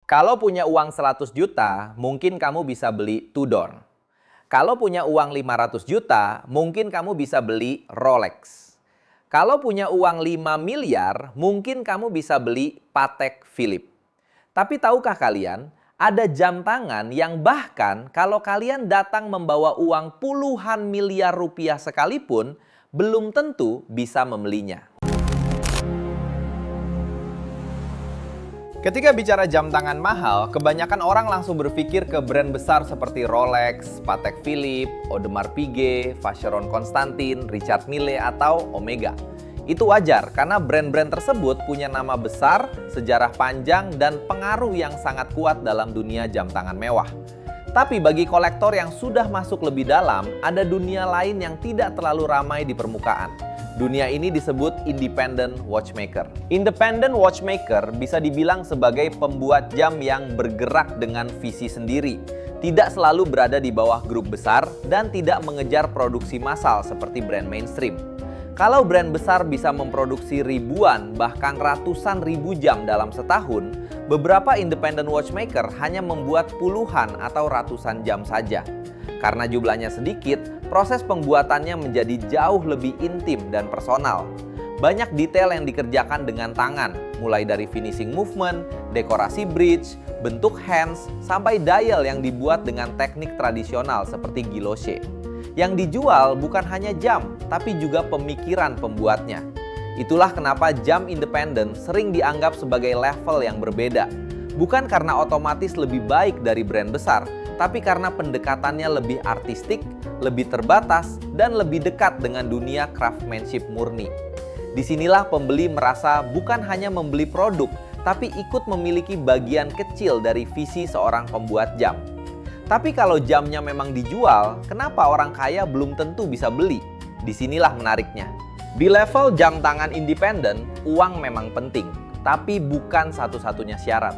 Kalau punya uang 100 juta, mungkin kamu bisa beli Tudor. Kalau punya uang 500 juta, mungkin kamu bisa beli Rolex. Kalau punya uang 5 miliar, mungkin kamu bisa beli Patek Philippe. Tapi tahukah kalian, ada jam tangan yang bahkan kalau kalian datang membawa uang puluhan miliar rupiah sekalipun, belum tentu bisa membelinya. Ketika bicara jam tangan mahal, kebanyakan orang langsung berpikir ke brand besar seperti Rolex, Patek Philippe, Audemars Piguet, Vacheron Constantin, Richard Mille, atau Omega. Itu wajar karena brand-brand tersebut punya nama besar, sejarah panjang, dan pengaruh yang sangat kuat dalam dunia jam tangan mewah. Tapi bagi kolektor yang sudah masuk lebih dalam, ada dunia lain yang tidak terlalu ramai di permukaan. Dunia ini disebut independent watchmaker. Independent watchmaker bisa dibilang sebagai pembuat jam yang bergerak dengan visi sendiri, tidak selalu berada di bawah grup besar, dan tidak mengejar produksi massal seperti brand mainstream. Kalau brand besar bisa memproduksi ribuan bahkan ratusan ribu jam dalam setahun, beberapa independent watchmaker hanya membuat puluhan atau ratusan jam saja. Karena jumlahnya sedikit, proses pembuatannya menjadi jauh lebih intim dan personal. Banyak detail yang dikerjakan dengan tangan, mulai dari finishing movement, dekorasi bridge, bentuk hands, sampai dial yang dibuat dengan teknik tradisional seperti guilloche. Yang dijual bukan hanya jam, tapi juga pemikiran pembuatnya. Itulah kenapa jam independen sering dianggap sebagai level yang berbeda. Bukan karena otomatis lebih baik dari brand besar, tapi karena pendekatannya lebih artistik, lebih terbatas, dan lebih dekat dengan dunia craftsmanship murni. Disinilah pembeli merasa bukan hanya membeli produk, tapi ikut memiliki bagian kecil dari visi seorang pembuat jam. Tapi kalau jamnya memang dijual, kenapa orang kaya belum tentu bisa beli? Disinilah menariknya. Di level jam tangan independen, uang memang penting, tapi bukan satu-satunya syarat.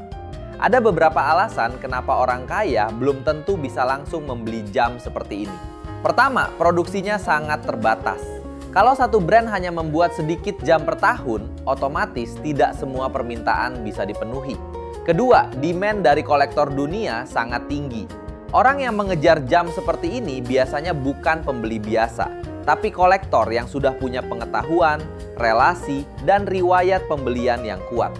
Ada beberapa alasan kenapa orang kaya belum tentu bisa langsung membeli jam seperti ini. Pertama, produksinya sangat terbatas. Kalau satu brand hanya membuat sedikit jam per tahun, otomatis tidak semua permintaan bisa dipenuhi. Kedua, demand dari kolektor dunia sangat tinggi. Orang yang mengejar jam seperti ini biasanya bukan pembeli biasa, tapi kolektor yang sudah punya pengetahuan, relasi, dan riwayat pembelian yang kuat.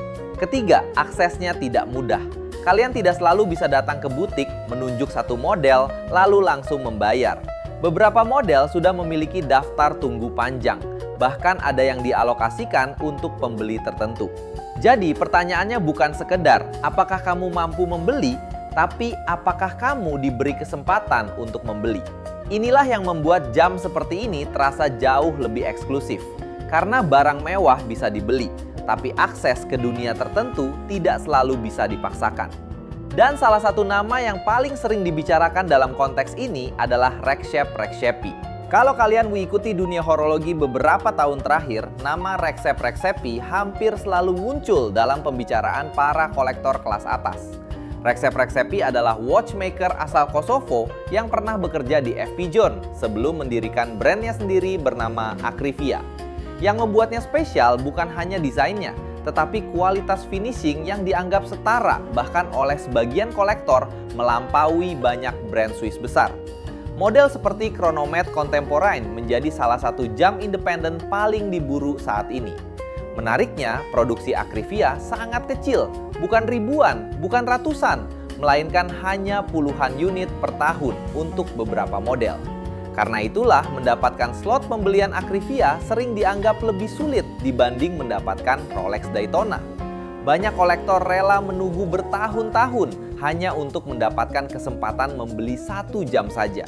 Ketiga, aksesnya tidak mudah. Kalian tidak selalu bisa datang ke butik, menunjuk satu model, lalu langsung membayar. Beberapa model sudah memiliki daftar tunggu panjang, bahkan ada yang dialokasikan untuk pembeli tertentu. Jadi pertanyaannya bukan sekedar apakah kamu mampu membeli, tapi apakah kamu diberi kesempatan untuk membeli. Inilah yang membuat jam seperti ini terasa jauh lebih eksklusif. Karena barang mewah bisa dibeli, tapi akses ke dunia tertentu tidak selalu bisa dipaksakan. Dan salah satu nama yang paling sering dibicarakan dalam konteks ini adalah Recep Rexepi. Kalau kalian mengikuti dunia horologi beberapa tahun terakhir, nama Recep Rexepi hampir selalu muncul dalam pembicaraan para kolektor kelas atas. Recep Rexepi adalah watchmaker asal Kosovo yang pernah bekerja di FP Jones sebelum mendirikan brandnya sendiri bernama Akrivia. Yang membuatnya spesial bukan hanya desainnya, tetapi kualitas finishing yang dianggap setara bahkan oleh sebagian kolektor melampaui banyak brand Swiss besar. Model seperti Chronomet Contemporain menjadi salah satu jam independen paling diburu saat ini. Menariknya, produksi Akrivia sangat kecil, bukan ribuan, bukan ratusan, melainkan hanya puluhan unit per tahun untuk beberapa model. Karena itulah mendapatkan slot pembelian Akrivia sering dianggap lebih sulit dibanding mendapatkan Rolex Daytona. Banyak kolektor rela menunggu bertahun-tahun hanya untuk mendapatkan kesempatan membeli satu jam saja.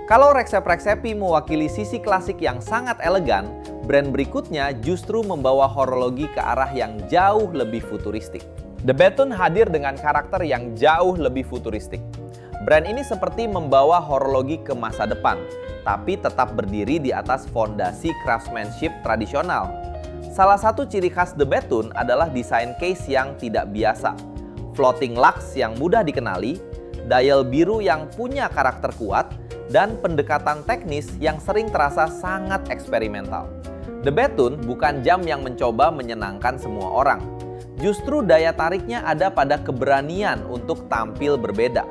Kalau Recep Rexepi mewakili sisi klasik yang sangat elegan, brand berikutnya justru membawa horologi ke arah yang jauh lebih futuristik. The Bethune hadir dengan karakter yang jauh lebih futuristik. Brand ini seperti membawa horologi ke masa depan, tapi tetap berdiri di atas fondasi craftsmanship tradisional. Salah satu ciri khas The Bethune adalah desain case yang tidak biasa, floating lux yang mudah dikenali, dial biru yang punya karakter kuat, dan pendekatan teknis yang sering terasa sangat eksperimental. The Bethune bukan jam yang mencoba menyenangkan semua orang. Justru daya tariknya ada pada keberanian untuk tampil berbeda.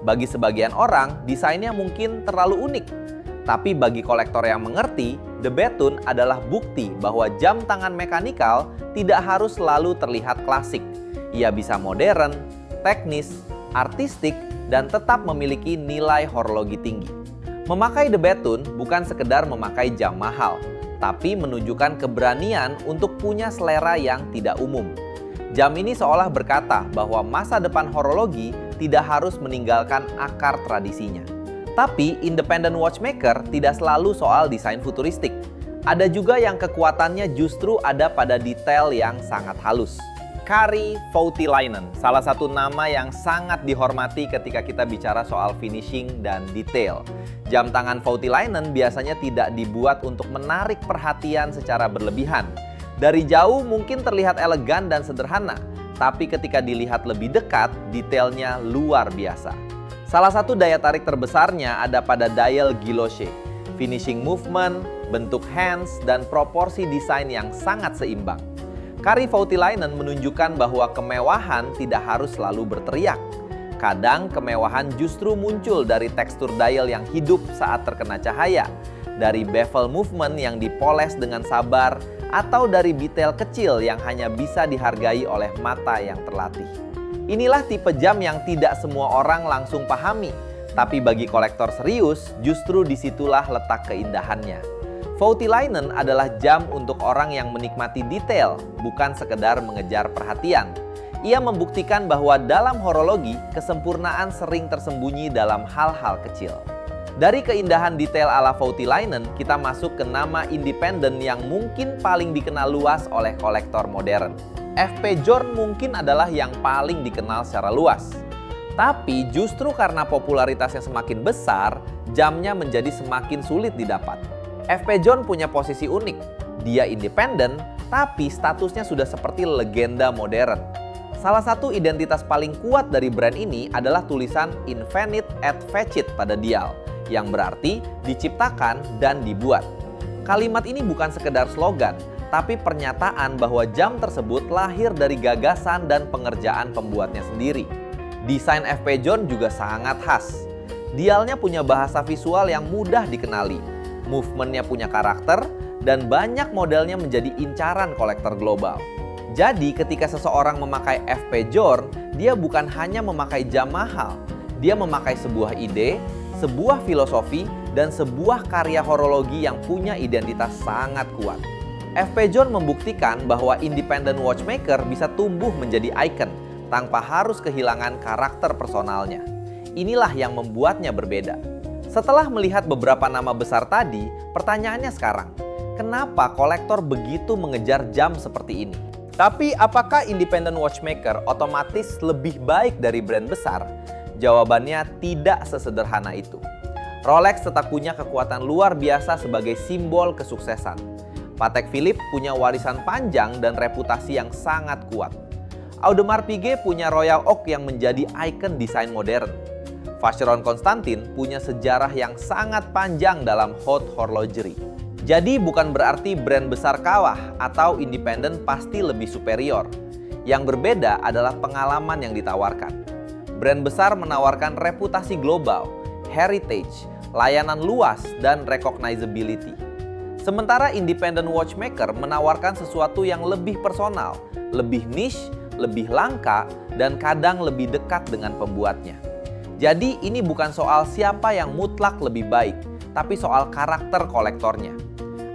Bagi sebagian orang, desainnya mungkin terlalu unik. Tapi bagi kolektor yang mengerti, The Bethune adalah bukti bahwa jam tangan mekanikal tidak harus selalu terlihat klasik. Ia bisa modern, teknis, artistik, dan tetap memiliki nilai horologi tinggi. Memakai The Bethune bukan sekedar memakai jam mahal, tapi menunjukkan keberanian untuk punya selera yang tidak umum. Jam ini seolah berkata bahwa masa depan horologi tidak harus meninggalkan akar tradisinya. Tapi independent watchmaker tidak selalu soal desain futuristik. Ada juga yang kekuatannya justru ada pada detail yang sangat halus. Kari Voutilainen, salah satu nama yang sangat dihormati ketika kita bicara soal finishing dan detail. Jam tangan Voutilainen biasanya tidak dibuat untuk menarik perhatian secara berlebihan. Dari jauh mungkin terlihat elegan dan sederhana, tapi ketika dilihat lebih dekat, detailnya luar biasa. Salah satu daya tarik terbesarnya ada pada dial guilloche, finishing movement, bentuk hands, dan proporsi desain yang sangat seimbang. Kari Voutilainen menunjukkan bahwa kemewahan tidak harus selalu berteriak. Kadang kemewahan justru muncul dari tekstur dial yang hidup saat terkena cahaya, dari bevel movement yang dipoles dengan sabar, atau dari detail kecil yang hanya bisa dihargai oleh mata yang terlatih. Inilah tipe jam yang tidak semua orang langsung pahami, tapi bagi kolektor serius, justru disitulah letak keindahannya. Voutilainen adalah jam untuk orang yang menikmati detail, bukan sekedar mengejar perhatian. Ia membuktikan bahwa dalam horologi, kesempurnaan sering tersembunyi dalam hal-hal kecil. Dari keindahan detail ala Voutilainen, kita masuk ke nama independen yang mungkin paling dikenal luas oleh kolektor modern. FP Journe mungkin adalah yang paling dikenal secara luas. Tapi justru karena popularitasnya semakin besar, jamnya menjadi semakin sulit didapat. FP Journe punya posisi unik. Dia independen, tapi statusnya sudah seperti legenda modern. Salah satu identitas paling kuat dari brand ini adalah tulisan Invented et Fecit pada dial, yang berarti diciptakan dan dibuat. Kalimat ini bukan sekedar slogan, tapi pernyataan bahwa jam tersebut lahir dari gagasan dan pengerjaan pembuatnya sendiri. Desain FP Journe juga sangat khas. Dialnya punya bahasa visual yang mudah dikenali, movementnya punya karakter, dan banyak modelnya menjadi incaran kolektor global. Jadi ketika seseorang memakai FP Journe, dia bukan hanya memakai jam mahal, dia memakai sebuah ide, sebuah filosofi, dan sebuah karya horologi yang punya identitas sangat kuat. FP Journe membuktikan bahwa independent watchmaker bisa tumbuh menjadi ikon tanpa harus kehilangan karakter personalnya. Inilah yang membuatnya berbeda. Setelah melihat beberapa nama besar tadi, pertanyaannya sekarang, kenapa kolektor begitu mengejar jam seperti ini? Tapi apakah independent watchmaker otomatis lebih baik dari brand besar? Jawabannya tidak sesederhana itu. Rolex tetap punya kekuatan luar biasa sebagai simbol kesuksesan. Patek Philippe punya warisan panjang dan reputasi yang sangat kuat. Audemars Piguet punya Royal Oak yang menjadi ikon desain modern. Vacheron Constantin punya sejarah yang sangat panjang dalam haute horlogerie. Jadi bukan berarti brand besar kalah atau independen pasti lebih superior. Yang berbeda adalah pengalaman yang ditawarkan. Brand besar menawarkan reputasi global, heritage, layanan luas, dan recognizability. Sementara independent watchmaker menawarkan sesuatu yang lebih personal, lebih niche, lebih langka, dan kadang lebih dekat dengan pembuatnya. Jadi ini bukan soal siapa yang mutlak lebih baik, tapi soal karakter kolektornya.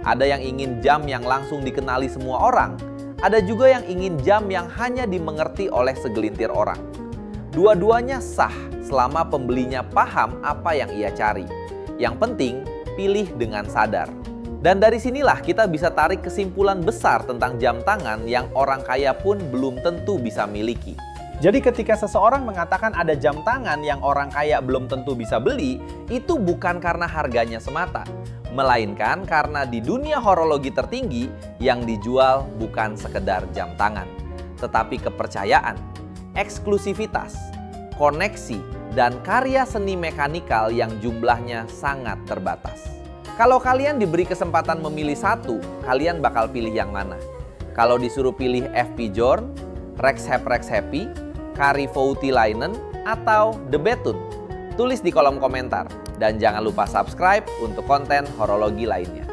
Ada yang ingin jam yang langsung dikenali semua orang, ada juga yang ingin jam yang hanya dimengerti oleh segelintir orang. Dua-duanya sah selama pembelinya paham apa yang ia cari. Yang penting, pilih dengan sadar. Dan dari sinilah kita bisa tarik kesimpulan besar tentang jam tangan yang orang kaya pun belum tentu bisa miliki. Jadi ketika seseorang mengatakan ada jam tangan yang orang kaya belum tentu bisa beli, itu bukan karena harganya semata, melainkan karena di dunia horologi tertinggi yang dijual bukan sekedar jam tangan, tetapi kepercayaan, eksklusivitas, koneksi, dan karya seni mekanikal yang jumlahnya sangat terbatas. Kalau kalian diberi kesempatan memilih satu, kalian bakal pilih yang mana? Kalau disuruh pilih FP Journe, Rex Happy, Kari Voutilainen, atau The Betun? Tulis di kolom komentar. Dan jangan lupa subscribe untuk konten horologi lainnya.